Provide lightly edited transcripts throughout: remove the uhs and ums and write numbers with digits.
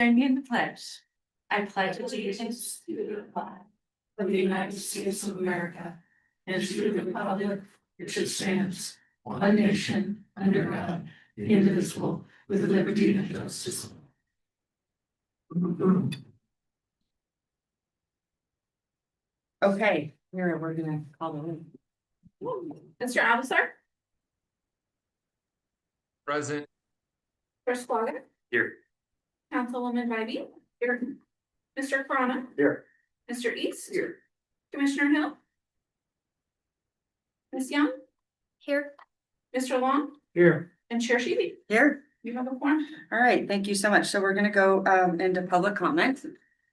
Join me in the pledge. I pledge allegiance to the flag of the United States of America and to the republic which stands one nation under God, indivisible, with liberty and justice. Okay, here we're gonna call the room. Mr. Alvisar, Present. Chris Squatter, Here. Councilwoman Vibey, here. Mr. Corona, Here. Mr. East, Here. Commissioner Hill, Ms. Young, Here. Mr. Long, Here. and Chair Sheedy. Here, You have a form? all right, thank you so much. So we're gonna go into public comment.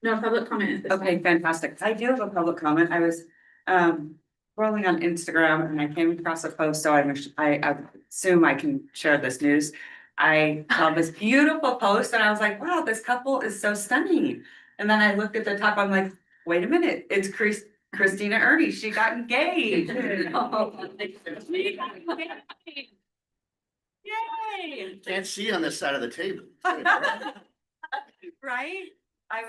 No public comment at this time. Okay, fantastic. I do have a public comment. I was scrolling on Instagram and I came across a post, so I assume I can share this news. I saw this beautiful post and I was like, wow, this couple is so stunning. And then I looked at the top, I'm like, wait a minute, it's Christina Ernie, she got engaged. Yay! Can't see on this side of the table. Right? I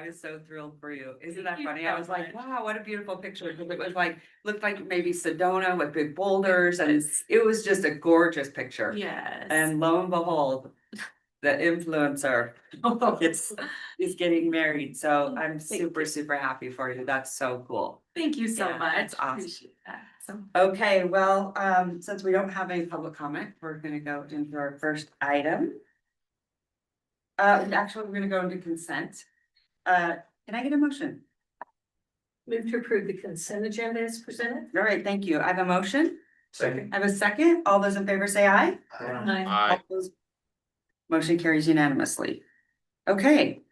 was so thrilled for you. Isn't that funny? I was like, wow, what a beautiful picture. Because it was like, looked like maybe Sedona with big boulders and it was just a gorgeous picture. Yes. And lo and behold, the influencer is getting married. So I'm super happy for you. That's so cool. Thank you so Yeah, much. that's awesome. Appreciate that. So Okay, well, since we don't have any public comment, we're gonna go into our first item. Actually, we're gonna go into consent. Can I get a motion? move to approve the consent agenda as presented. All right, thank you. I have a motion. Second. I have a second. All those in favor say aye. Aye. All those- Motion carries unanimously. Okay.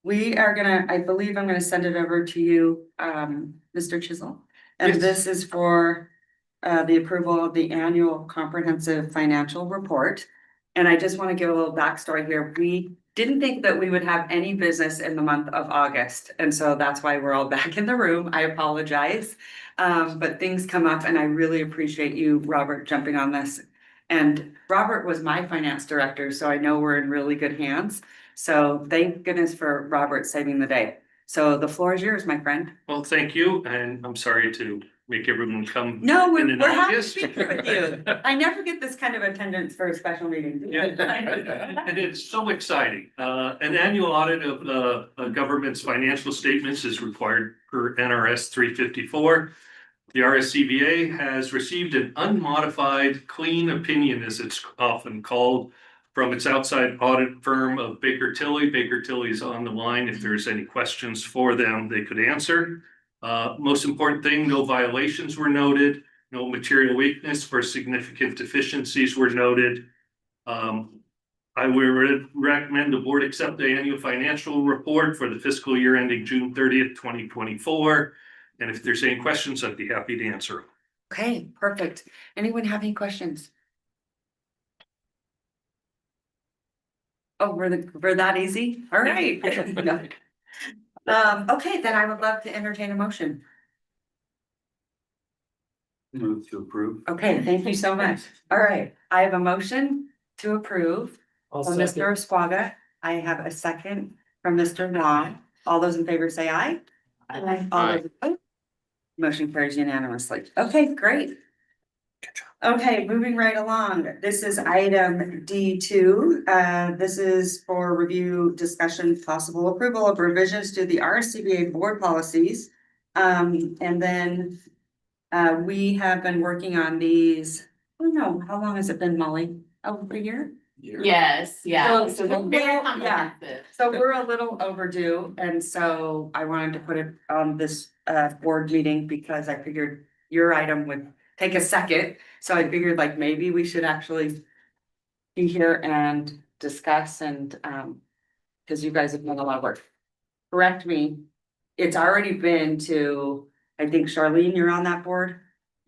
We are gonna, I believe I'm gonna send it over to you, Mr. Chisholm. And Yes. this is for the approval of the annual comprehensive financial report. And I just want to give a little backstory here. We didn't think that we would have any business in the month of August. And so that's why we're all back in the room. I apologize. But things come up and I really appreciate you, Robert, jumping on this. And Robert was my finance director, so I know we're in really good hands. So thank goodness for Robert saving the day. So the floor is yours, my friend. Well, thank you, and I'm sorry to make everyone come. No, in we're in happy to August. be here with you. I never get this kind of attendance for a special meeting. Yeah, and it's so exciting. An annual audit of the government's financial statements is required per NRS 354. The RSCVA has received an unmodified clean opinion, as it's often called, from its outside audit firm of Baker Tilly. Baker Tilly is on the line. If there's any questions for them, they could answer. Most important thing, no violations were noted, no material weakness for significant deficiencies were noted. I would recommend the board accept the annual financial report for the fiscal year ending June 30th, 2024. And if there's any questions, I'd be happy to answer. Okay, perfect. Anyone have any questions? Oh, we're that easy? All right. Okay, then I would love to entertain a motion. Move to approve. Okay, thank you so much. All right, I have a motion to approve from Mr. Esquaga. I have a second from Mr. Long. All those in favor say aye. Aye. All those opposed? Motion carries unanimously. Okay, great. Okay, moving right along. This is item D2. This is for review, discussion, possible approval of revisions to the RSCVA board policies. And then we have been working on these. I don't know, how long has it been, Molly? Over a year? Yes, yeah. So they're very yeah. comprehensive. So we're a little overdue, and so I wanted to put it on this board meeting because I figured your item would take a second. So I figured like maybe we should actually be here and discuss and because you guys have done a lot of work. Correct me, it's already been to, I think Charlene, you're on that board?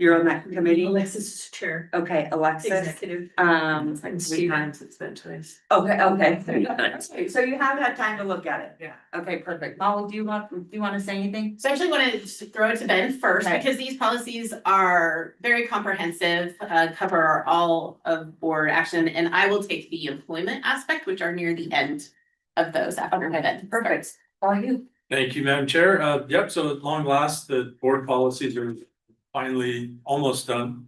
You're on that committee? Alexis is chair. Okay, Alexis. Executive. It's like 2 times it's been twice. Okay. So you have had time to look at it? Yeah. Okay, perfect. Molly, do you want to say anything? So I actually want to throw it to Ben first, Okay. because these policies are very comprehensive, cover all of board action, and I will take the employment aspect, which are near the end of those after that. Perfect. All you. Thank you, Madam Chair. Yep, so at long last, the board policies are finally almost done.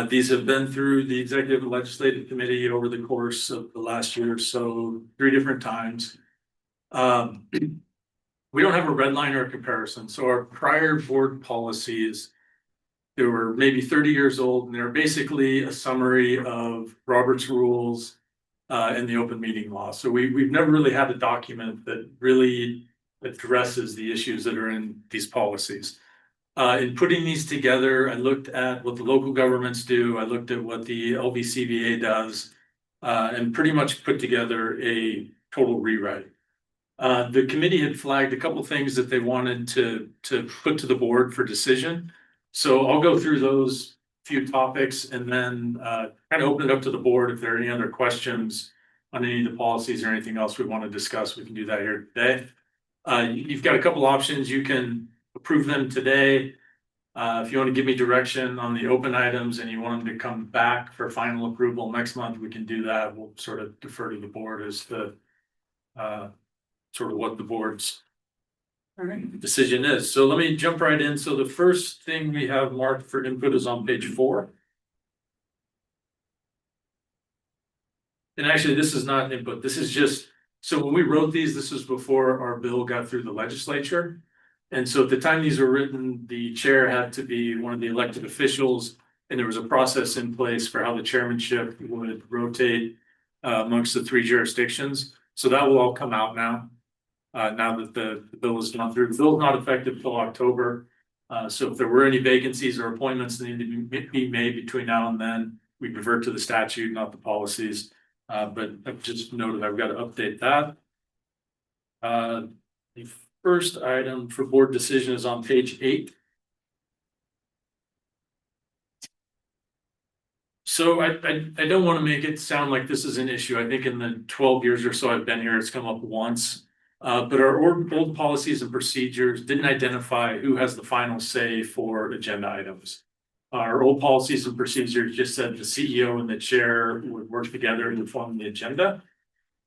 These have been through the executive and legislative committee over the course of the last year or so, 3 different times. We don't have a red line or a comparison, so our prior board policies, they were maybe 30 years old, and they're basically a summary of Robert's rules and the open meeting law. So we've never really had a document that really addresses the issues that are in these policies. In putting these together, I looked at what the local governments do, I looked at what the RSCVA does, and pretty much put together a total rewrite. The committee had flagged a couple things that they wanted to put to the board for decision. So I'll go through those few topics and then kind of open it up to the board. If there are any other questions on any of the policies or anything else we want to discuss, we can do that here today. You've got a couple options. You can approve them today. If you want to give me direction on the open items and you want them to come back for final approval next month, we can do that. We'll sort of defer to the board as to sort of what the board's decision is. So let me jump right in. So the first thing we have marked for input is on page 4. And actually, this is not input. This is just, so when we wrote these, this was before our bill got through the legislature. And so at the time these were written, the chair had to be one of the elected officials, and there was a process in place for how the chairmanship would rotate amongst the 3 jurisdictions. So that will all come out now. Now that the bill has gone through. The bill is not effective till October. So if there were any vacancies or appointments that need to be made between now and then, we revert to the statute, not the policies. But I've just noted I've got to update that. The first item for board decision is on page 8. So I don't want to make it sound like this is an issue. I think in the 12 years or so I've been here, it's come up once. But our old policies and procedures didn't identify who has the final say for agenda items. Our old policies and procedures just said the CEO and the chair would work together to form the agenda.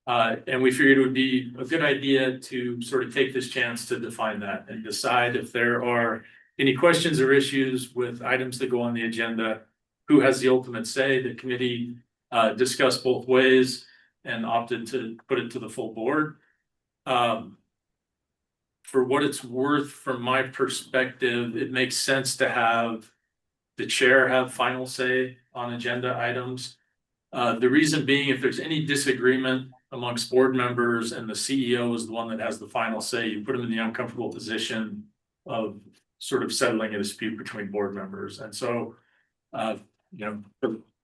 And we figured it would be a good idea to sort of take this chance to define that and decide if there are any questions or issues with items that go on the agenda, who has the ultimate say. The committee discussed both ways and opted to put it to the full board. For what it's worth, from my perspective, it makes sense to have the chair have final say on agenda items. The reason being, if there's any disagreement amongst board members and the CEO is the one that has the final say, you put them in the uncomfortable position of sort of settling a dispute between board members. And so, for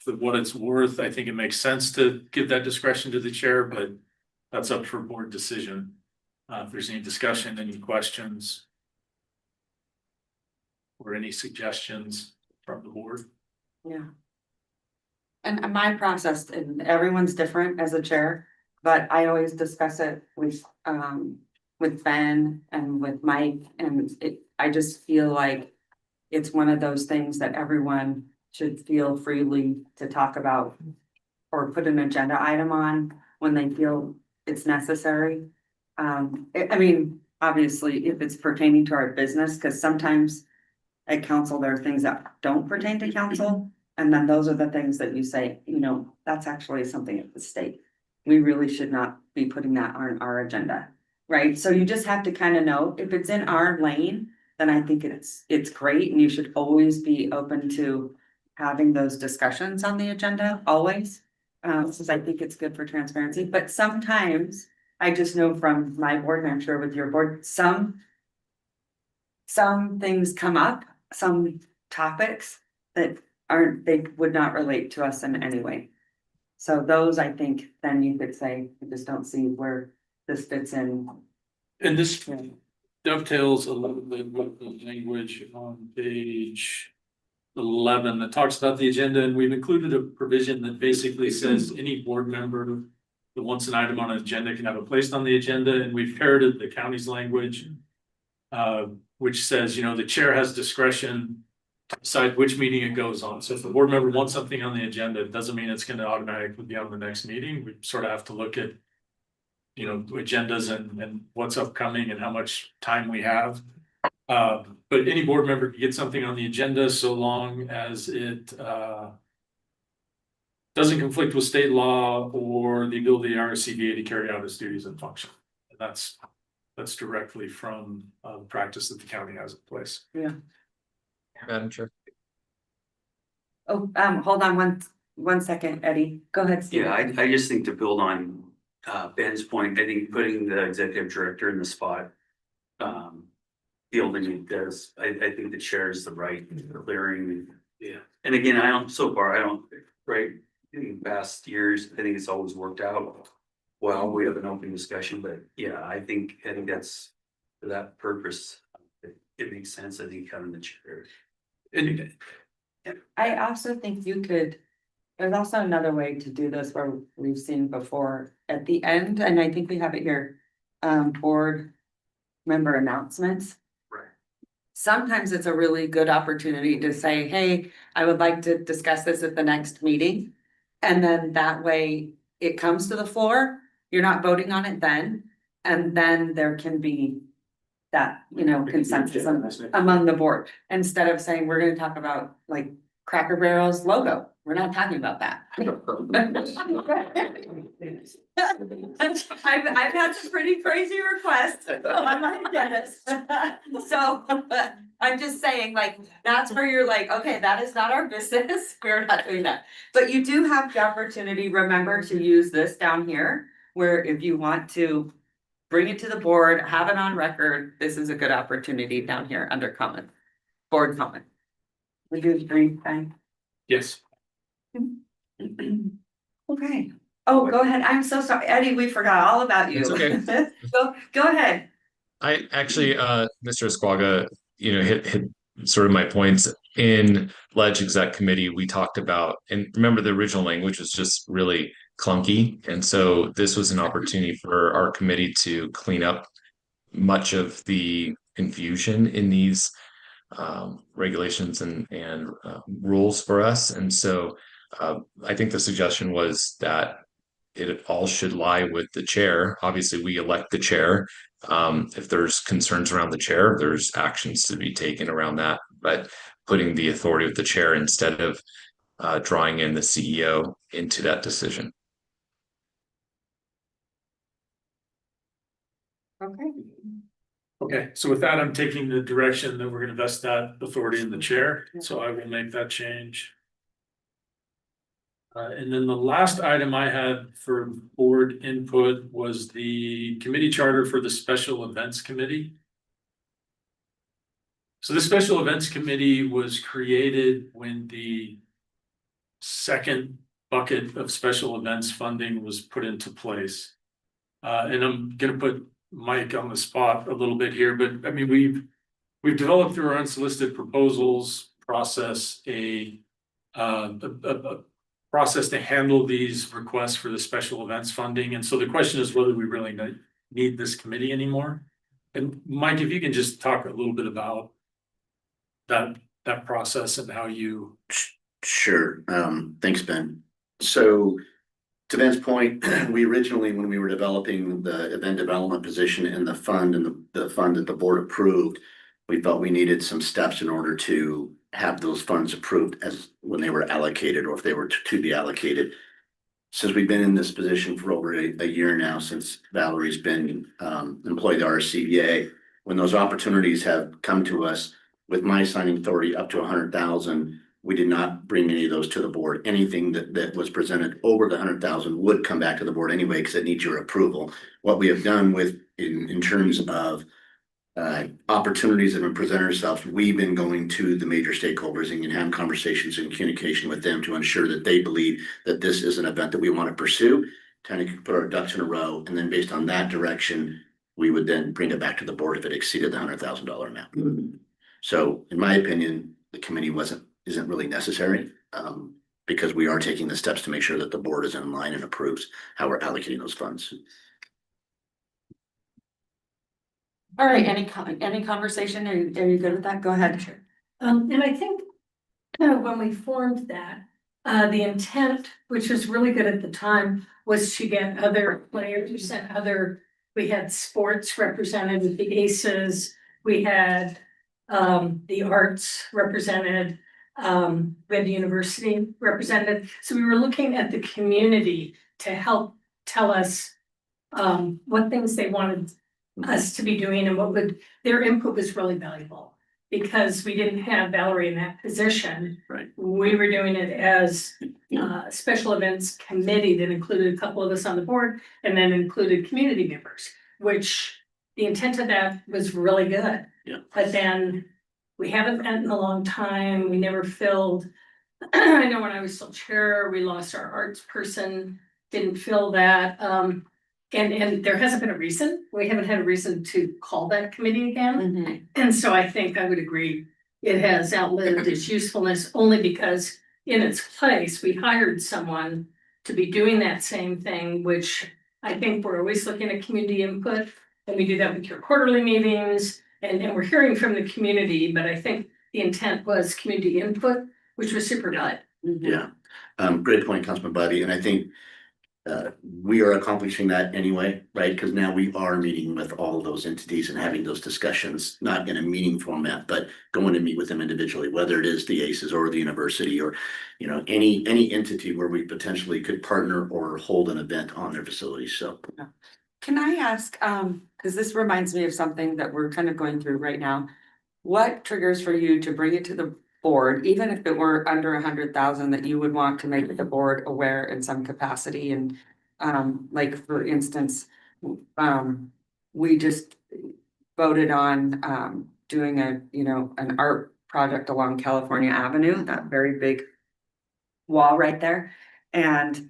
what it's worth, I think it makes sense to give that discretion to the chair, but that's up for board decision. If there's any discussion, any questions, or any suggestions from the board. Yeah. And my process, and everyone's different as a chair, but I always discuss it with Ben and with Mike, and I just feel like it's one of those things that everyone should feel freely to talk about or put an agenda item on when they feel it's necessary. I mean, obviously, if it's pertaining to our business, because sometimes at council, there are things that don't pertain to council. And then those are the things that you say, that's actually something at the state. We really should not be putting that on our agenda, right? So you just have to kind of know if it's in our lane, then I think it's great. And you should always be open to having those discussions on the agenda, always. Since I think it's good for transparency, but sometimes I just know from my board, and I'm sure with your board, some things come up, some topics that they would not relate to us in any way. So those, I think, then you could say, I just don't see where this fits in. And this dovetails a little bit with the language on page 11 that talks about the agenda, and we've included a provision that basically says any board member that wants an item on an agenda can have it placed on the agenda, and we've parroted the county's language, which says, the chair has discretion to decide which meeting it goes on. So if the board member wants something on the agenda, it doesn't mean it's going to automatically be on the next meeting. We sort of have to look at, you know, agendas and what's upcoming and how much time we have. But any board member can get something on the agenda so long as it doesn't conflict with state law or the ability of RSCVA to carry out its duties and function. And that's directly from the practice that the county has in place. Madam Chair. Oh, hold on one second, Eddie. Go ahead, Steve. Yeah, I just think to build on Ben's point, I think putting the executive director in the spot. Fielding it does, I think the chair is the right clearing. Yeah. And again, right, in past years, I think it's always worked out. Well, we have an open discussion, but yeah, I think that's for that purpose. It makes sense, I think, having the chair. And I also think there's also another way to do this where we've seen before at the end, and I think we have it here, board member announcements. Right. Sometimes it's a really good opportunity to say, hey, I would like to discuss this at the next meeting. And then that way it comes to the floor, you're not voting on it then, and then there can be that, consensus among the board, instead of saying, we're gonna talk about like Cracker Barrel's logo. We're not talking about that. I've had some pretty crazy requests. I'm not Dennis. So I'm just saying, like, that's where you're like, okay, that is not our business. We're not doing that. But you do have the opportunity, remember, to use this down here, where if you want to bring it to the board, have it on record, this is a good opportunity down here under comment, board comment. Would you agree, Frank? yes, Okay. Oh, go ahead. I'm so sorry, Eddie, we forgot all about you. It's okay. Go ahead. I actually, Mr. Esquaga, hit sort of my points in Ledge Exec Committee. We talked about, and remember the original language was just really clunky. And so this was an opportunity for our committee to clean up much of the confusion in these regulations and rules for us. And so I think the suggestion was that it all should lie with the chair. Obviously, we elect the chair. If there's concerns around the chair, there's actions to be taken around that. But putting the authority of the chair instead of drawing in the CEO into that decision. Okay. okay, so with that, I'm taking the direction that we're gonna vest that authority in the chair, so I will make that change. And then the last item I had for board input was the committee charter for the Special Events Committee. So the Special Events Committee was created when the second bucket of special events funding was put into place. And I'm gonna put Mike on the spot a little bit here, but I mean, we've developed through our unsolicited proposals process a process to handle these requests for the special events funding. And so the question is whether we really need this committee anymore. And Mike, if you can just talk a little bit about that process and how you. Sure. Thanks, Ben. So to Ben's point, we originally, when we were developing the event development position in the fund and the fund that the board approved, we felt we needed some steps in order to have those funds approved as when they were allocated or if they were to be allocated. Since we've been in this position for over a year now, since Valerie's been employed at RSCVA, when those opportunities have come to us with my signing authority up to 100,000, we did not bring any of those to the board. Anything that was presented over the 100,000 would come back to the board anyway, because it needs your approval. What we have done in terms of opportunities that have presented ourselves, we've been going to the major stakeholders and having conversations and communication with them to ensure that they believe that this is an event that we want to pursue, kind of put our ducks in a row, and then based on that direction, we would then bring it back to the board if it exceeded the $100,000 amount. So in my opinion, the committee isn't really necessary because we are taking the steps to make sure that the board is in line and approves how we're allocating those funds. All right, any conversation? Are you good with that? Go ahead. Sure. And I think when we formed that, the intent, which was really good at the time, was to get other players and other, we had sports represented with the Aces, we had the arts represented, we had the university represented. So we were looking at the community to help tell us what things they wanted us to be doing and what would, their input was really valuable. Because we didn't have Valerie in that position. Right. We were doing it as special events committee that included a couple of us on the board and then included community members, which the intent of that was really good. Yeah. But then we haven't met in a long time. We never filled. I know when I was still chair, we lost our arts person, didn't fill that. And there hasn't been a reason. We haven't had a reason to call that committee again. And so I think I would agree, it has outlived its usefulness only because in its place, we hired someone to be doing that same thing, which I think we're always looking at community input. And we do that with your quarterly meetings and we're hearing from the community, but I think the intent was community input, which was super good. Yeah, great point, Councilman Buddy, and I think we are accomplishing that anyway, right? Because now we are meeting with all of those entities and having those discussions, not in a meeting format, but going to meet with them individually, whether it is the ACEs or the university or, you know, any entity where we potentially could partner or hold an event on their facilities, so. Can I ask, because this reminds me of something that we're kind of going through right now. What triggers for you to bring it to the board, even if it were under 100,000, that you would want to make the board aware in some capacity? And like, for instance, we just voted on doing an art project along California Avenue, that very big wall right there. And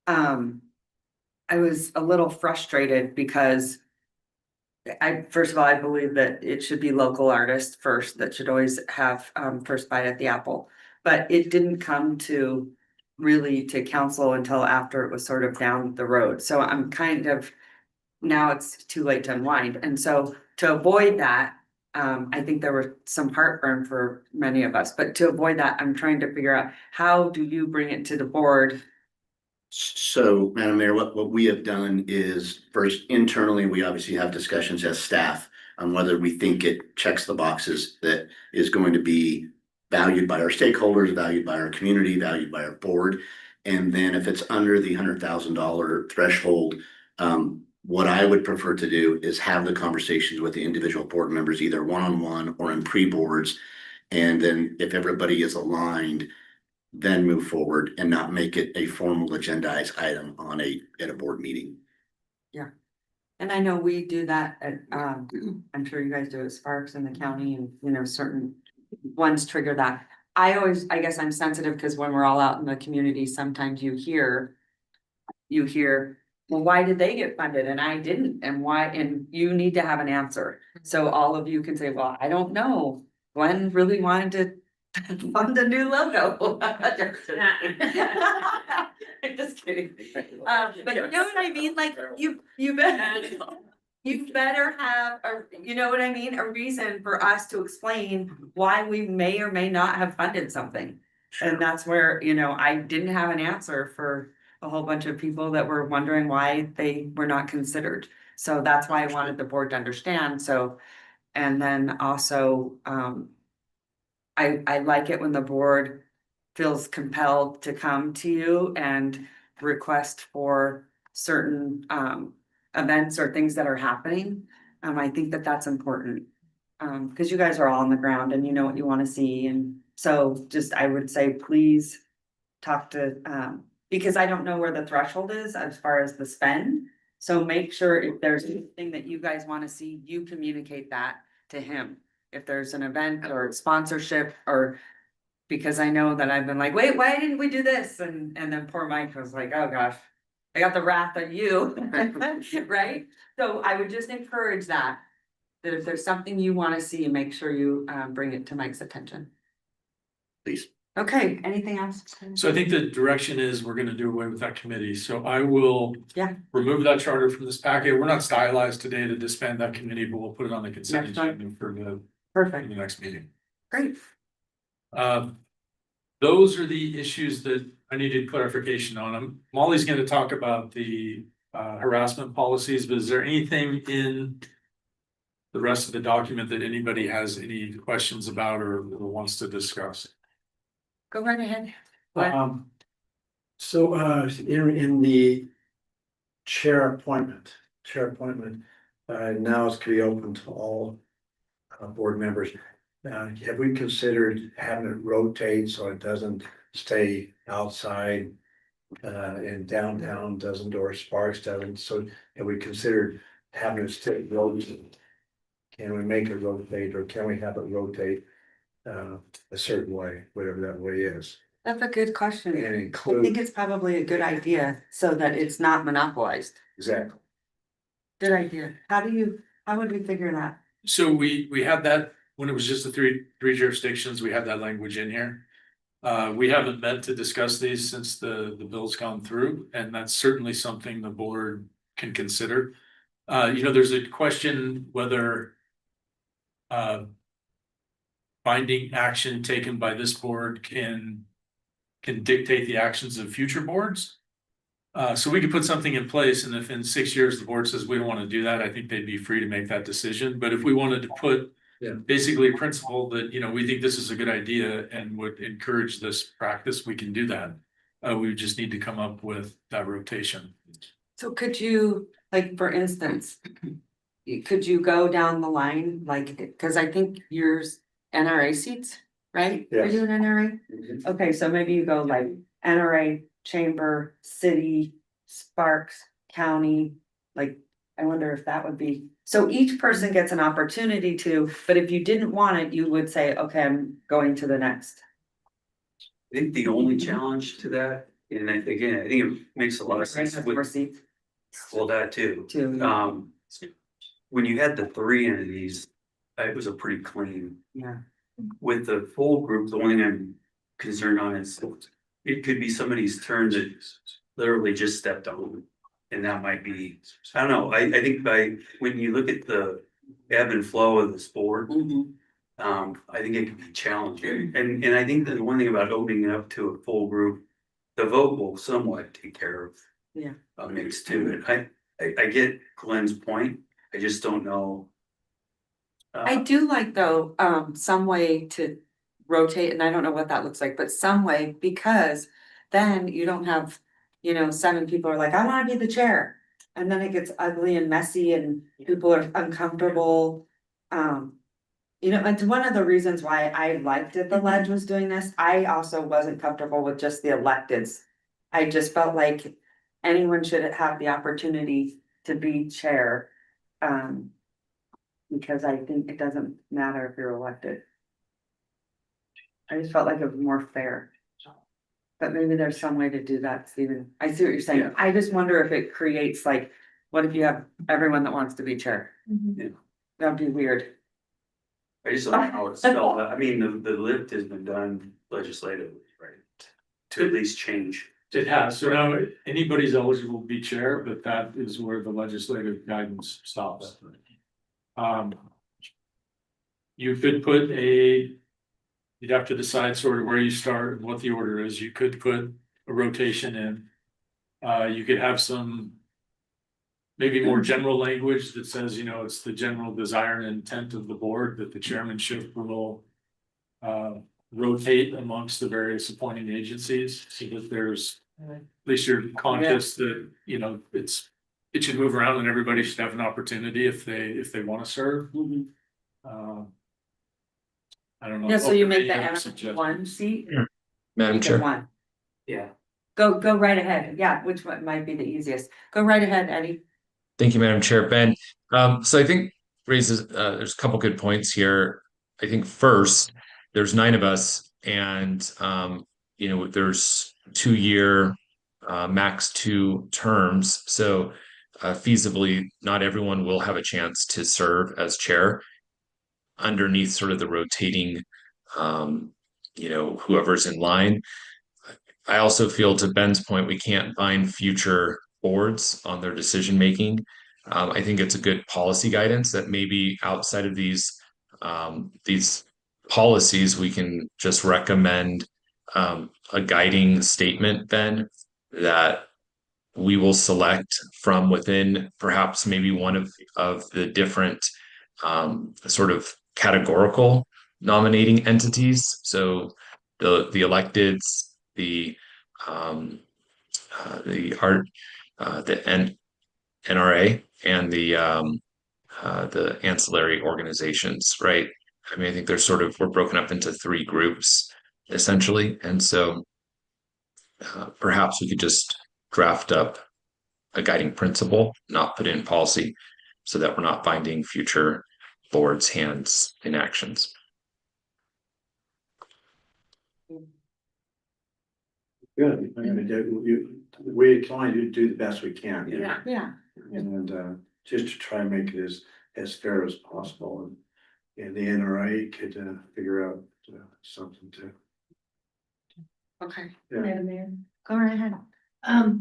I was a little frustrated because first of all, I believe that it should be local artists first, that should always have first bite at the apple. But it didn't come to really to council until after it was sort of down the road. So I'm kind of, now it's too late to unwind. And so to avoid that, I think there was some heartburn for many of us, but to avoid that, I'm trying to figure out, how do you bring it to the board? So, Madam Mayor, what we have done is first internally, we obviously have discussions as staff on whether we think it checks the boxes that is going to be valued by our stakeholders, valued by our community, valued by our board. And then if it's under the $100,000 threshold, what I would prefer to do is have the conversations with the individual board members, either one-on-one or in pre-boards. And then if everybody is aligned, then move forward and not make it a formal agendized item on at a board meeting. Yeah. And I know we do that at, I'm sure you guys do at Sparks in the county, and certain ones trigger that. I guess I'm sensitive because when we're all out in the community, sometimes you hear, well, why did they get funded and I didn't? And why? And you need to have an answer. So all of you can say, well, I don't know. Glenn really wanted to fund a new logo. I'm just kidding. But you know what I mean? Like you better have a reason for us to explain why we may or may not have funded something. And that's where, I didn't have an answer for a whole bunch of people that were wondering why they were not considered. So that's why I wanted the board to understand. So, and then also, I like it when the board feels compelled to come to you and request for certain events or things that are happening. I think that that's important. Because you guys are all on the ground and you know what you want to see. And so just, I would say, please talk to, because I don't know where the threshold is as far as the spend. So make sure if there's anything that you guys want to see, you communicate that to him. If there's an event or sponsorship, or because I know that I've been like, wait, why didn't we do this? And then poor Mike was like, oh gosh, I got the wrath of you, right? So I would just encourage that if there's something you want to see, make sure you bring it to Mike's attention. Please. Okay, anything else? So I think the direction is we're gonna do away with that committee, so I will. Yeah. Remove that charter from this packet. We're not stylized today to disband that committee, but we'll put it on the consent Next time. agenda for the Perfect, next meeting. great. those are the issues that I needed clarification on. Molly's gonna talk about the harassment policies, but is there anything in the rest of the document that anybody has any questions about or wants to discuss? Go right ahead. What? So, in the chair appointment, now it's gonna be open to all board members. Have we considered having it rotate so it doesn't stay outside? In downtown doesn't, or Sparks doesn't, so have we considered having it stay rotate? Can we make it rotate, or can we have it rotate a certain way, whatever that way is? That's a good question. And I think include, it's probably a good idea so that it's not monopolized. exactly. Good idea. How would we figure that? So we had that, when it was just the three jurisdictions, we had that language in here. We haven't met to discuss these since the bill's gone through, and that's certainly something the board can consider. There's a question whether binding action taken by this board can dictate the actions of future boards. So we could put something in place, and if in 6 years the board says we don't want to do that, I think they'd be free to make that decision. But if we wanted to put basically a principle that, we think this is a good idea and would encourage this practice, we can do that. We just need to come up with that rotation. So could you, like, for instance, could you go down the line, like, because I think yours NRA seats, right? Are Yes. you an NRA? Okay, so maybe you go like NRA, chamber, city, Sparks, county, like, I wonder if that would be, so each person gets an opportunity to, but if you didn't want it, you would say, okay, I'm going to the next. I think the only challenge to that, and I think it makes a lot of Right, sense that's more with, seats well, that too. too. When you had the three entities, it was a pretty clean. Yeah. With the full group, the only thing I'm concerned on is it could be somebody's turn that literally just stepped on. And that might be, I don't know, I think when you look at the ebb and flow of the sport, Mhm. I think it can be challenging. And I think that the one thing about opening it up to a full group, the vote will somewhat take care of. Yeah. A mix to it. I get Glenn's point. I just don't know. I do like though, some way to rotate, and I don't know what that looks like, but some way, because then you don't have, 7 people are like, I wanna be the chair. And then it gets ugly and messy and people are uncomfortable. And one of the reasons why I liked it, the Ledge was doing this, I also wasn't comfortable with just the electeds. I just felt like anyone should have the opportunity to be chair. Because I think it doesn't matter if you're elected. I just felt like it was more fair. But maybe there's some way to do that, Stephen. I see what you're saying. Yeah. I just wonder if it creates like, what if you have everyone that wants to be chair? Yeah. That'd be weird. I just don't know how it's spelled out. I mean, the lift has been done legislatively, right? To at least change. It has, so now anybody's eligible to be chair, but that is where the legislative guidance stops. You could put you'd have to decide sort of where you start and what the order is. You could put a rotation in. You could have some maybe more general language that says, it's the general desire and intent of the board that the chairmanship will rotate amongst the various appointing agencies, so that there's, at least you're conscious that, it should move around and everybody should have an opportunity if they want to serve. I don't know. Yeah, so you make the Any other M suggestions? 1 seat? Madam Make it Chair. 1. Yeah. Go right ahead. Yeah, which one might be the easiest? Go right ahead, Eddie. Thank you, Madam Chair. Ben, so I think raises, there's a couple good points here. I think first, there's 9 of us and, there's 2-year, max 2 terms. So feasibly, not everyone will have a chance to serve as chair underneath sort of the rotating, whoever's in line. I also feel, to Ben's point, we can't bind future boards on their decision making. I think it's a good policy guidance that maybe outside of these policies, we can just recommend a guiding statement then that we will select from within perhaps maybe one of the different sort of categorical nominating entities. So the electeds, the art, NRA, and the ancillary organizations, right? I mean, I think we're broken up into three groups essentially, and so perhaps we could just draft up a guiding principle, not put in policy, so that we're not binding future boards' hands in actions. Good. I mean, we're trying to do the best we can. Yeah. And just to try and make it as fair as possible, and the NRA could figure out something too. Okay. Yeah. Madam Mayor. Go right ahead. I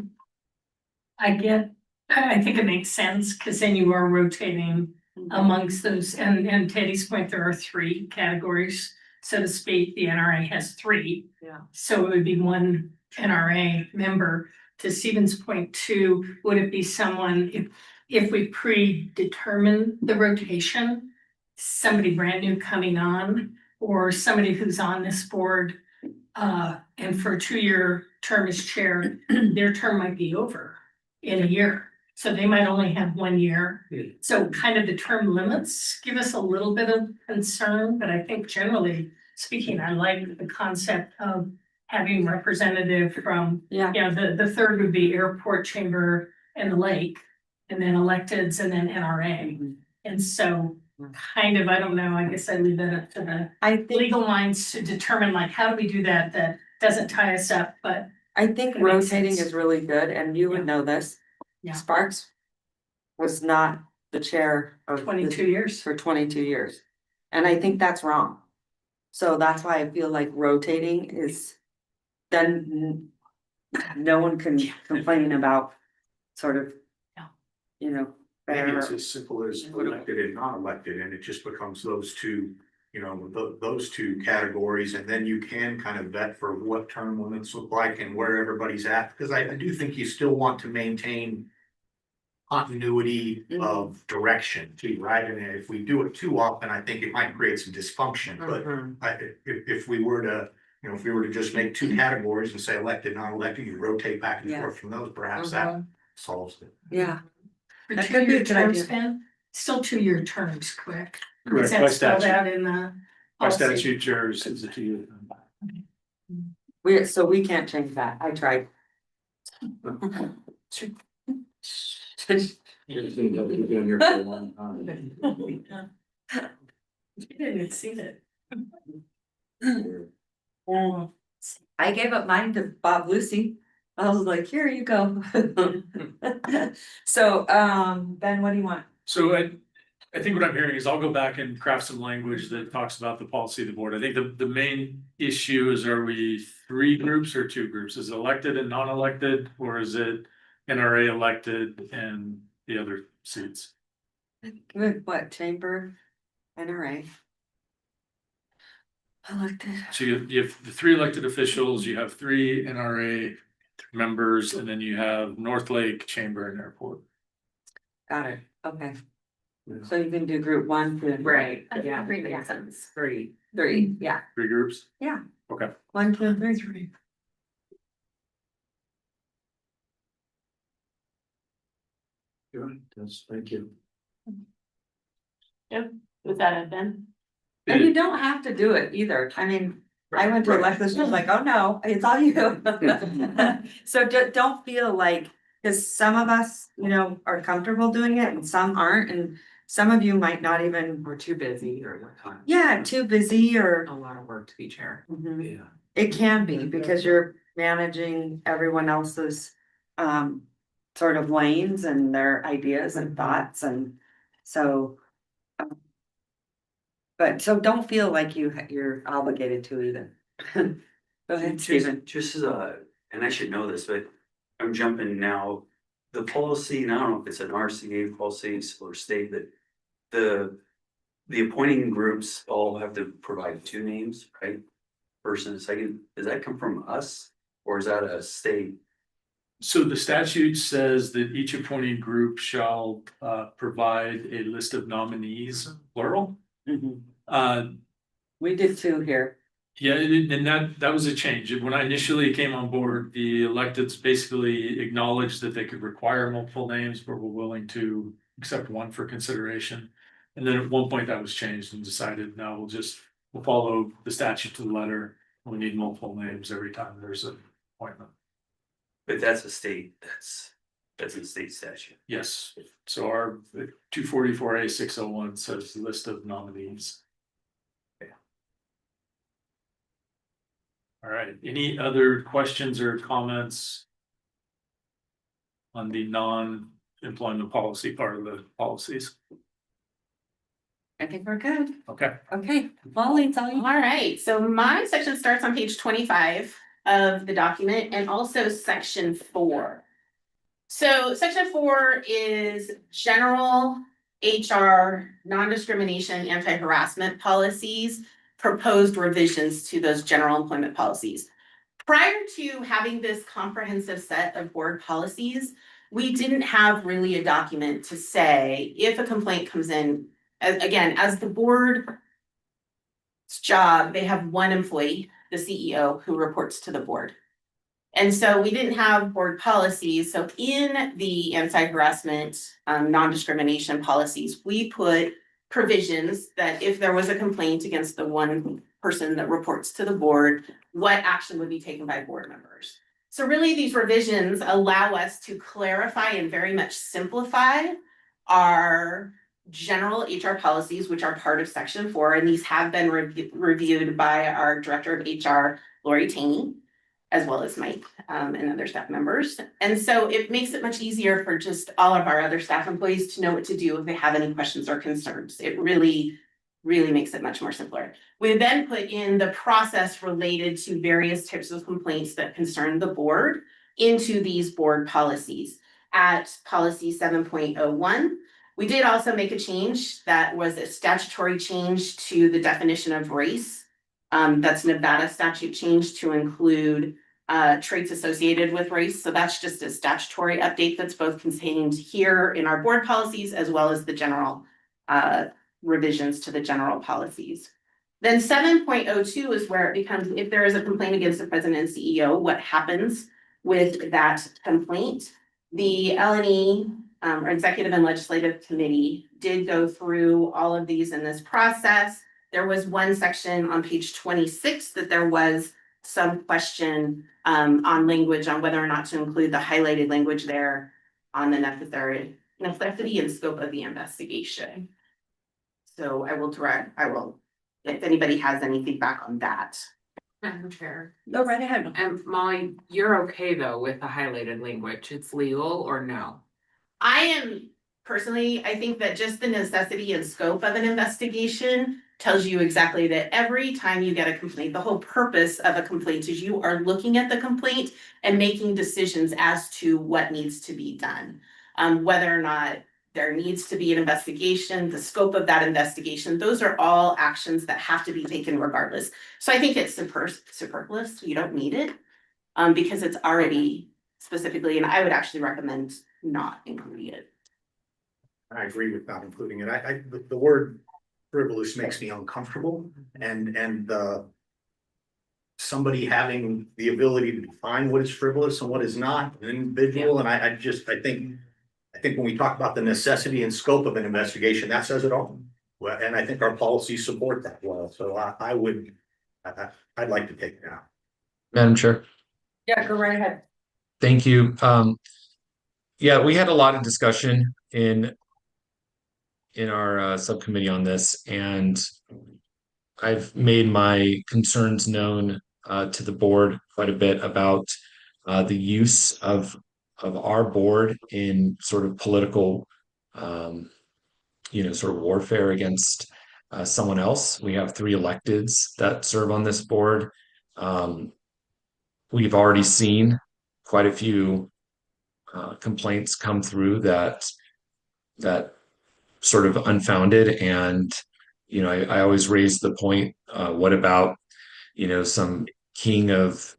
think it makes sense, because then you are rotating amongst those, and Teddy's point, there are three categories, so to speak. The NRA has three. Yeah. So it would be one NRA member. To Stephen's point too, would it be someone, if we predetermine the rotation, somebody brand new coming on, or somebody who's on this board, and for a 2-year term as chair, their term might be over in a year. So they might only have 1 year. So kind of the term limits give us a little bit of concern, but I think generally speaking, I like the concept of having representative from, Yeah. you know, the third would be airport, chamber, and the lake, and then electeds, and then NRA. And so kind of, I don't know, I guess I leave that up to the I think legal minds to determine, like, how do we do that doesn't tie us up, but I think That makes rotating sense. is really good, and you would Yeah. know this. Yeah. Sparks was not the chair of 22 years. for 22 years. And I think that's wrong. So that's why I feel like rotating is, then no one can complain about sort of, Yeah. you know, Maybe it's fair. as simple as elected and non-elected, and it just becomes those two, you know, those two categories, and then you can kind of vet for what term limits look like and where everybody's at, because I do think you still want to maintain continuity of direction too, right? And if we do it too often, I think it might create some dysfunction, but if we were to, you know, if we were to just make two categories and say elected, non-elected, you rotate back and Yeah. forth from those, perhaps that solves it. Yeah. For That could be 2-year a good term idea. span, still 2-year terms, correct? Correct, Is by that spelled statute. out in the By policy? statute, chairs is a 2-year. So we can't change that. I tried. You've been here for a long time. You didn't see it. I gave up mine to Bob Lucy. I was like, here you go. So, Ben, what do you want? So I think what I'm hearing is I'll go back and craft some language that talks about the policy of the board. I think the main issue is, are we 3 groups or 2 groups? Is it elected and non-elected, or is it NRA elected and the other seats? What, chamber, NRA? Elected. So you have the 3 elected officials, you have 3 NRA members, and then you have North Lake Chamber and Airport. Got it, okay. So you can do group 1, 2, Right, yeah, Three makes sense. 3, yeah, 3 groups? Yeah. Okay. 1, 2, and 3. Good, thank you. Was that it then? And you don't have to do it either, I mean, I went to elections, I was like, oh no, it's all you. So don't feel like, cause some of us, you know, are comfortable doing it and some aren't, and some of you might not even. We're too busy or what time? Yeah, too busy or. A lot of work to be chair. Mhm. Yeah. It can be, because you're managing everyone else's, sort of lanes and their ideas and thoughts, and so. But so don't feel like you're obligated to either. Go ahead, Stephen. Just as and I should know this, but I'm jumping now. The policy, and I don't know if it's an RCVA policy or state that the appointing groups all have to provide 2 names, right? first and a second, does that come from us? Or is that a state? So the statute says that each appointed group shall provide a list of nominees, plural. We did two here. Yeah, and that was a change. When I initially came on board, the electeds basically acknowledged that they could require multiple names, but were willing to accept one for consideration. And then at one point that was changed and decided, no, we'll follow the statute to the letter. We need multiple names every time there's an appointment. But that's a state, that's a state statute. Yes, so our 244A 601 says list of nominees. All right, any other questions or comments on the non-employment policy part of the policies? I think we're good. Okay, Okay, Molly, it's all you. All right, so my section starts on page 25 of the document and also section 4. So section 4 is general HR, non-discrimination, anti-harassment policies, proposed revisions to those general employment policies. Prior to having this comprehensive set of board policies, we didn't have really a document to say if a complaint comes in, again, as the board's job, they have one employee, the CEO, who reports to the board. And so we didn't have board policies. So in the anti-harassment, non-discrimination policies, we put provisions that if there was a complaint against the one person that reports to the board, what action would be taken by board members. So really these revisions allow us to clarify and very much simplify our general HR policies, which are part of section 4, and these have been reviewed by our director of HR, Lori Taney, as well as Mike and other staff members. And so it makes it much easier for just all of our other staff employees to know what to do if they have any questions or concerns. It really makes it much more simpler. We then put in the process related to various types of complaints that concern the board into these board policies. At policy 7.01, we did also make a change that was a statutory change to the definition of race. That's Nevada statute change to include traits associated with race. So that's just a statutory update that's both contained here in our board policies as well as the general revisions to the general policies. Then 7.02 is where it becomes, if there is a complaint against the president and CEO, what happens with that complaint? The L&E, or Executive and Legislative Committee, did go through all of these in this process. There was one section on page 26 that there was some question on language on whether or not to include the highlighted language there on the necessity and scope of the investigation. So I will, if anybody has any feedback on that. Madam Chair. Go right ahead. And Molly, you're okay though with the highlighted language? It's legal or no? I am personally, I think that just the necessity and scope of an investigation tells you exactly that every time you get a complaint, the whole purpose of a complaint is you are looking at the complaint and making decisions as to what needs to be done. Whether or not there needs to be an investigation, the scope of that investigation, those are all actions that have to be taken regardless. So I think it's superfluous, you don't need it, because it's already specifically, and I would actually recommend not including it. I agree with not including it. The word frivolous makes me uncomfortable, and somebody having the ability to define what is frivolous and what is not, an individual, and I think when we talk about the necessity and scope of an investigation, that says it all. Well, and I think our policies support that well. So I'd like to take it out. Madam Chair. Yeah, go right ahead. Thank you. Yeah, we had a lot of discussion in our subcommittee on this, and I've made my concerns known to the board quite a bit about the use of our board in sort of political, sort of warfare against someone else. We have 3 electeds that serve on this board. We've already seen quite a few complaints come through that sort of unfounded, and I always raise the point, what about some king of,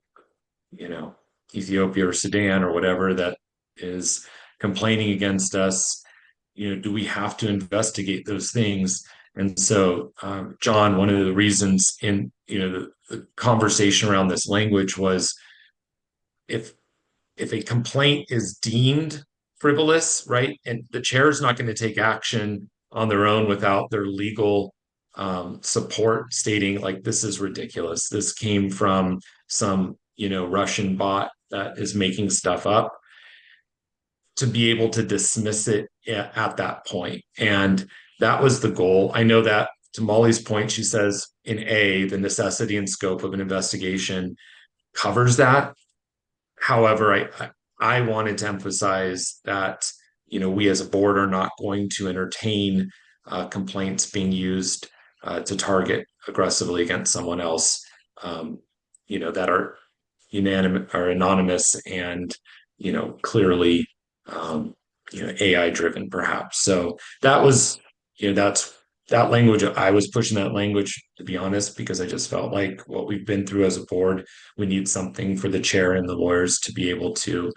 Ethiopia or Sudan or whatever that is complaining against us, do we have to investigate those things? And so, John, one of the reasons in, the conversation around this language was if a complaint is deemed frivolous, right, and the chair is not going to take action on their own without their legal support stating like this is ridiculous. This came from some, Russian bot that is making stuff up, to be able to dismiss it at that point. And that was the goal. I know that to Molly's point, she says in A, the necessity and scope of an investigation covers that. However, I wanted to emphasize that, we as a board are not going to entertain complaints being used to target aggressively against someone else, that are unanimous or anonymous and, clearly, AI driven perhaps. So that was, that's that language. I was pushing that language, to be honest, because I just felt like what we've been through as a board, we need something for the chair and the lawyers to be able to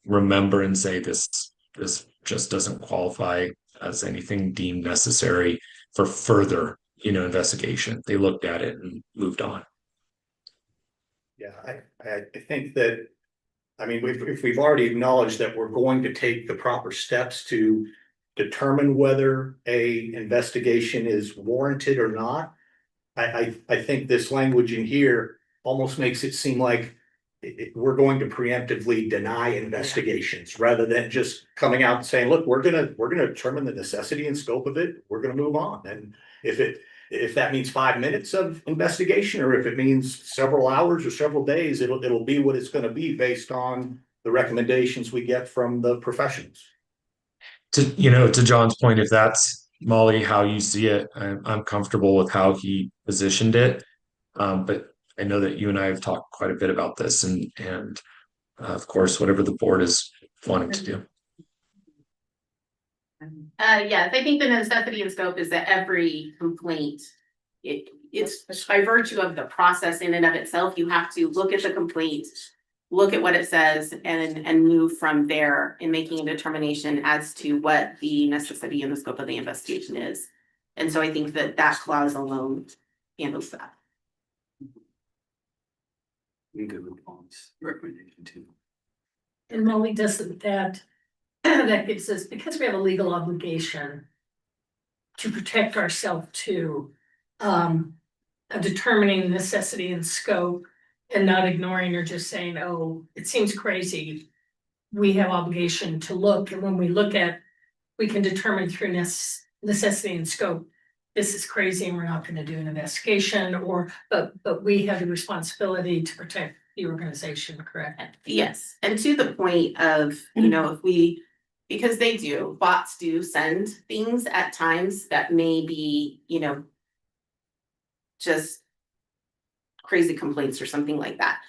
remember and say this just doesn't qualify as anything deemed necessary for further, investigation. They looked at it and moved on. Yeah, I think that, I mean, if we've already acknowledged that we're going to take the proper steps to determine whether a investigation is warranted or not, I think this language in here almost makes it seem like we're going to preemptively deny investigations rather than just coming out and saying, look, we're gonna determine the necessity and scope of it. We're gonna move on. And if that means 5 minutes of investigation, or if it means several hours or several days, it'll be what it's gonna be based on the recommendations we get from the professionals. To John's point, if that's, Molly, how you see it, I'm comfortable with how he positioned it. But I know that you and I have talked quite a bit about this, and of course, whatever the board is wanting to do. Yes, I think the necessity and scope is that every complaint, it's by virtue of the process in and of itself, you have to look at the complaint, look at what it says, and move from there in making a determination as to what the necessity and the scope of the investigation is. And so I think that clause alone handles that. Good response, recommendation too. And Molly, doesn't that gives us, because we have a legal obligation to protect ourselves to determining necessity and scope and not ignoring or just saying, oh, it seems crazy. We have obligation to look, and when we look at, we can determine through necessity and scope, this is crazy and we're not going to do an investigation, but we have the responsibility to protect the organization, correct? Yes, and to the point of, because bots do send things at times that may be, just crazy complaints or something like that.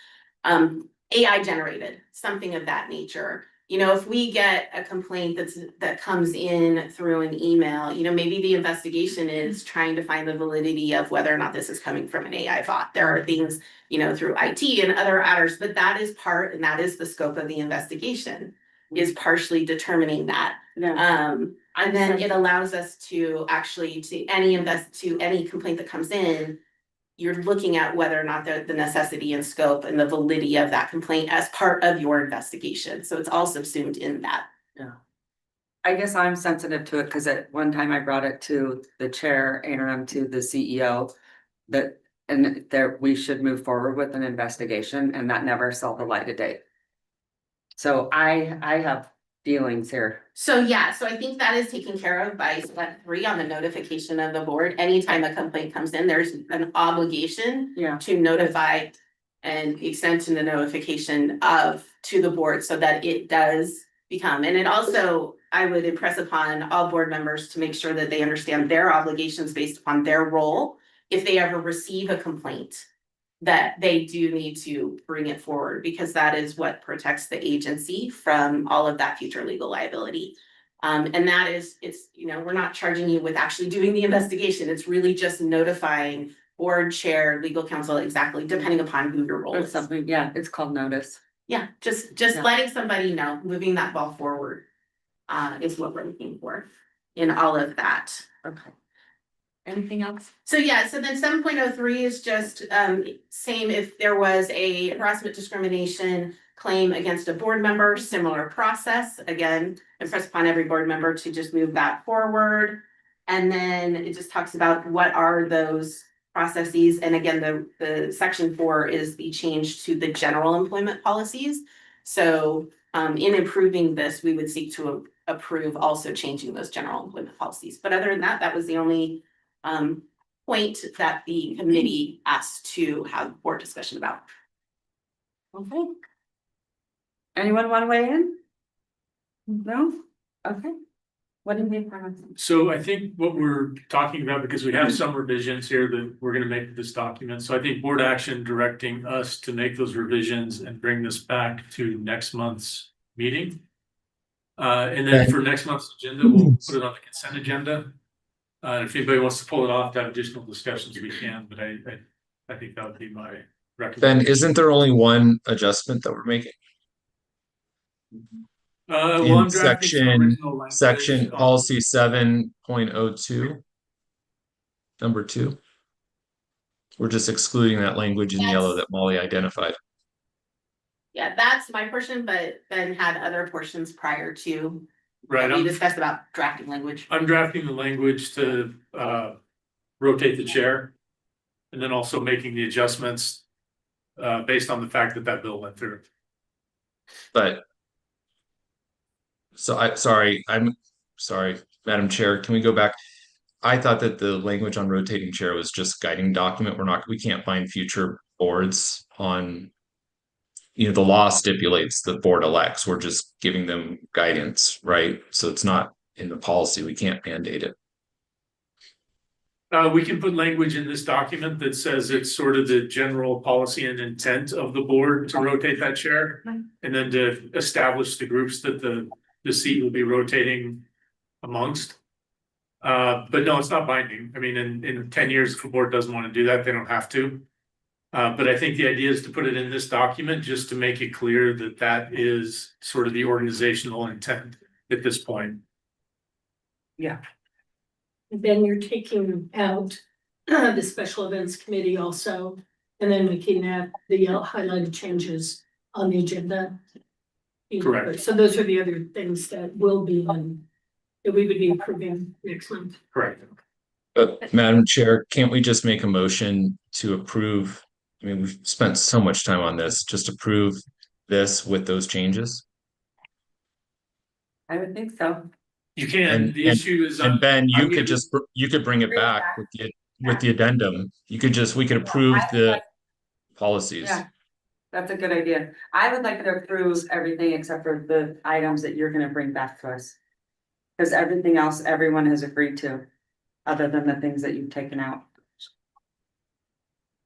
AI generated, something of that nature. If we get a complaint that comes in through an email, maybe the investigation is trying to find the validity of whether or not this is coming from an AI bot. There are things, through IT and other adders, but that is and that is the scope of the investigation, is partially determining that. And then it allows us to actually, to any complaint that comes in, you're looking at whether or not the necessity and scope and the validity of that complaint as part of your investigation. So it's all subsumed in that. Yeah. I guess I'm sensitive to it because at one time I brought it to the chair and to the CEO that we should move forward with an investigation, and that never saw the light of day. So I have feelings here. So I think that is taken care of by step 3 on the notification of the board. Anytime a complaint comes in, there's an obligation to notify and extend to the notification to the board so that it does become. And it also, I would impress upon all board members to make sure that they understand their obligations based upon their role. If they ever receive a complaint, that they do need to bring it forward, because that is what protects the agency from all of that future legal liability. And that is, we're not charging you with actually doing the investigation. It's really just notifying board chair, legal counsel, exactly, depending upon who your role Or is. something, yeah, it's called notice. Yeah, just Yeah. letting somebody know, moving that ball forward. Is what we're looking for in all of that. Okay. Anything else? So yeah, so then 7.03 is just same if there was a harassment discrimination claim against a board member, similar process. Again, impress upon every board member to just move that forward. And then it just talks about what are those processes. And again, the section 4 is the change to the general employment policies. So in improving this, we would seek to approve also changing those general employment policies. But other than that, that was the only point that the committee asked to have board discussion about. Okay. Anyone want to weigh in? No? Okay. What do you need from us? So I think what we're talking about, because we have some revisions here that we're gonna make to this document, so I think board action directing us to make those revisions and bring this back to next month's meeting. And then for next month's agenda, we'll put it on the consent agenda. If anybody wants to pull it off to have additional discussions, we can, but I think that would be my recommendation. Ben, isn't there only one adjustment that we're making? Well, In I'm drafting some original language. section policy 7.02, number 2. We're just excluding that language in yellow that Molly identified. Yeah, that's my portion, but Ben had other portions prior to. Right, We discussed about drafting language. I'm drafting the language to rotate the chair. And then also making the adjustments based on the fact that bill went through. But so I'm sorry, Madam Chair, can we go back? I thought that the language on rotating chair was just guiding document. We can't find future boards on, the law stipulates the board elects. We're just giving them guidance, right? So it's not in the policy. We can't mandate it. We can put language in this document that says it's sort of the general policy and intent of the board to rotate that chair. And then to establish the groups that the seat will be rotating amongst. But no, it's not binding. I mean, in 10 years, if the board doesn't want to do that, they don't have to. But I think the idea is to put it in this document just to make it clear that that is sort of the organizational intent at this point. Yeah. Then you're taking out the special events committee also, and then we can have the highlighted changes on the agenda. Correct. So those are the other things that will be that we would be approving next month. Correct. Madam Chair, can't we just make a motion to approve? I mean, we've spent so much time on this, just approve this with those changes. I would think so. You can, And- the issue is. And Ben, I'm you gonna- could bring it back with the addendum. We could approve the policies. Yeah. That's a good idea. I would like to approve everything except for the items that you're gonna bring back to us. Because everything else, everyone has agreed to, other than the things that you've taken out.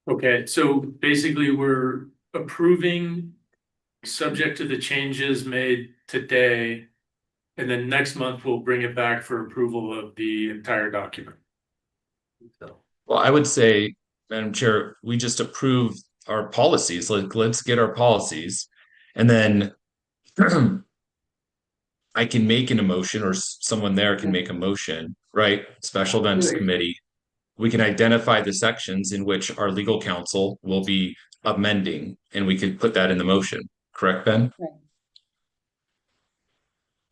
Okay, so basically we're approving subject to the changes made today. And then next month we'll bring it back for approval of the entire document. Well, I would say, Madam Chair, we just approve our policies. Let's get our policies. And then I can make an emotion, or someone there can make a motion, right? Special events committee. We can identify the sections in which our legal counsel will be amending, and we could put that in the motion. Correct, Ben?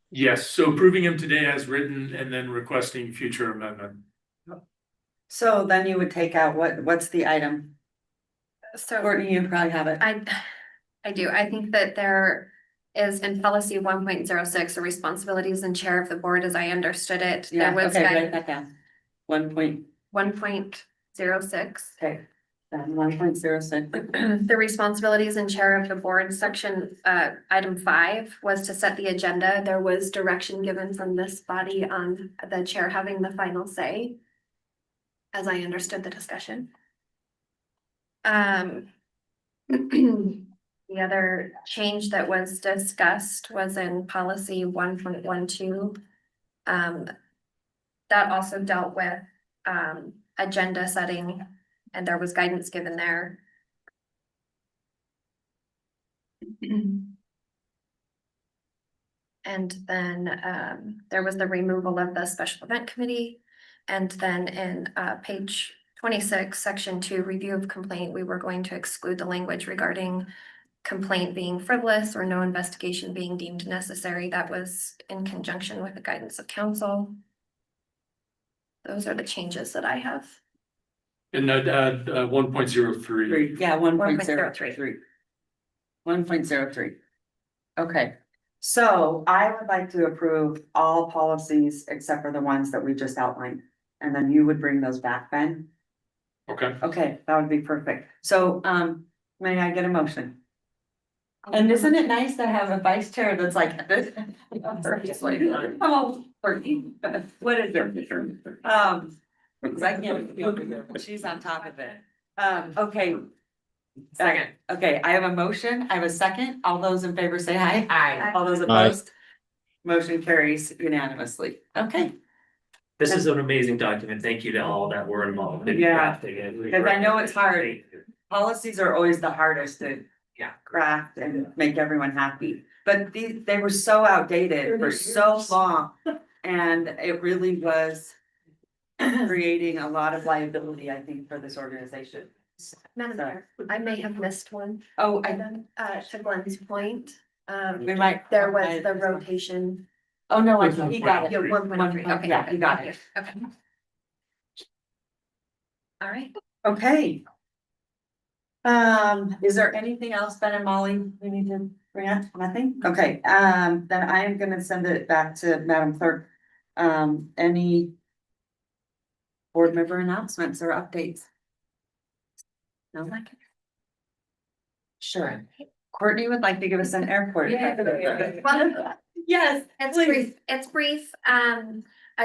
Yes, so approving them today as written and then requesting future amendment. So then you would take out what's the item? So Courtney, you probably have it. I do. I think that there is in policy 1.06, the responsibilities and chair of the board, as I understood it. Yeah, There was okay, write that down. 1.06. Okay. 1.06. The responsibilities and chair of the board section, item 5 was to set the agenda. There was direction given from this body on the chair having the final say, as I understood the discussion. The other change that was discussed was in policy 1.12. That also dealt with agenda setting and there was guidance given there. And then there was the removal of the special event committee. And then in page 26, section 2, review of complaint, we were going to exclude the language regarding complaint being frivolous or no investigation being deemed necessary. That was in conjunction with the guidance of council. Those are the changes that I have. And I'd add 1.03. Yeah, 1.03. 1.03. 1.03. Okay, so I would like to approve all policies except for the ones that we just outlined. And then you would bring those back, Ben? Okay. Okay, that would be perfect. So, may I get a motion? And isn't it nice to have a vice chair that's like this? Oh, 13. What is it? Because I can't, she's on top of it. Okay. Second. Okay, I have a motion, I have a second, all those in favor say aye. Aye. All those opposed? Motion carries unanimously, okay. This is an amazing document. Thank you to all that were involved in Yeah, crafting it. because I know it's hard. Policies are always the hardest to Yeah. craft and make everyone happy. But they were so outdated for so long. And it really was creating a lot of liability, I think, for this organization. Madam Chair, I may have missed one. Oh, To Glenn's point, we might. there was the rotation. Oh, no, he got it. Yeah, 1.03. Okay. Yeah, he got it. Okay. All right. Okay. Is there anything else, Ben and Molly, we need to bring up? Nothing? Okay, then I am gonna send it back to Madam Clerk. Any board member announcements or updates? No? Sure. Courtney would like to give us an airport. Yes, It's brief, it's brief,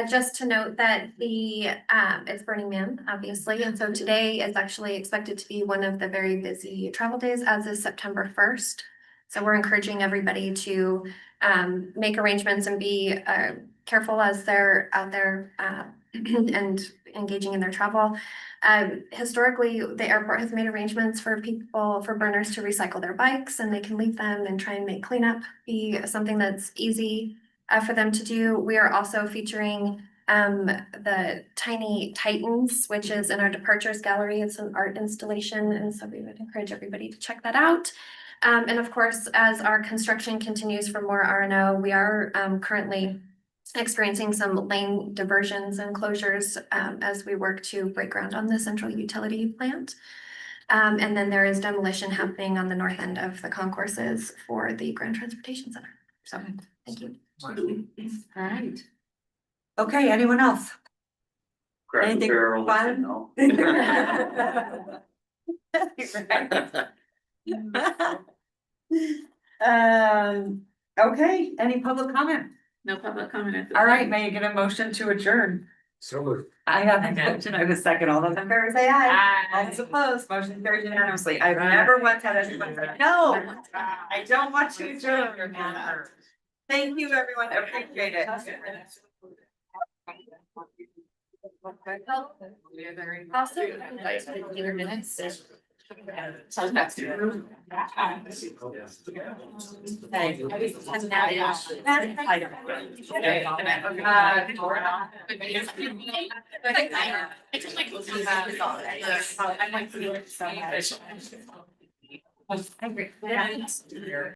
just to note that it's Burning Man, obviously, and so today is actually expected to be one of the very busy travel days, as is September 1st. So we're encouraging everybody to, make arrangements and be, careful as they're out there, and engaging in their travel. Historically, the airport has made arrangements for burners to recycle their bikes, and they can leave them and try and make cleanup be something that's easy for them to do. We are also featuring the Tiny Titans, which is in our departures gallery. It's an art installation, and so we would encourage everybody to check that out. And of course, as our construction continues for more R&O, we are currently experiencing some lane diversions and closures as we work to break ground on the central utility plant. And then there is demolition happening on the north end of the concourses for the Grand Transportation Center. So, thank you. All right. Okay, anyone else? Cracker Anything Barrel, fun? no. Okay, any public comment? No public comment at this All right, time. may I get a motion to adjourn? So I have a motion, I have a second, all those in favor say aye. All those Aye. opposed, motion carries unanimously. I've never once had anyone say, no, I don't want to adjourn. Thank you, everyone, I appreciate it. Also, your minutes. So that's. I agree.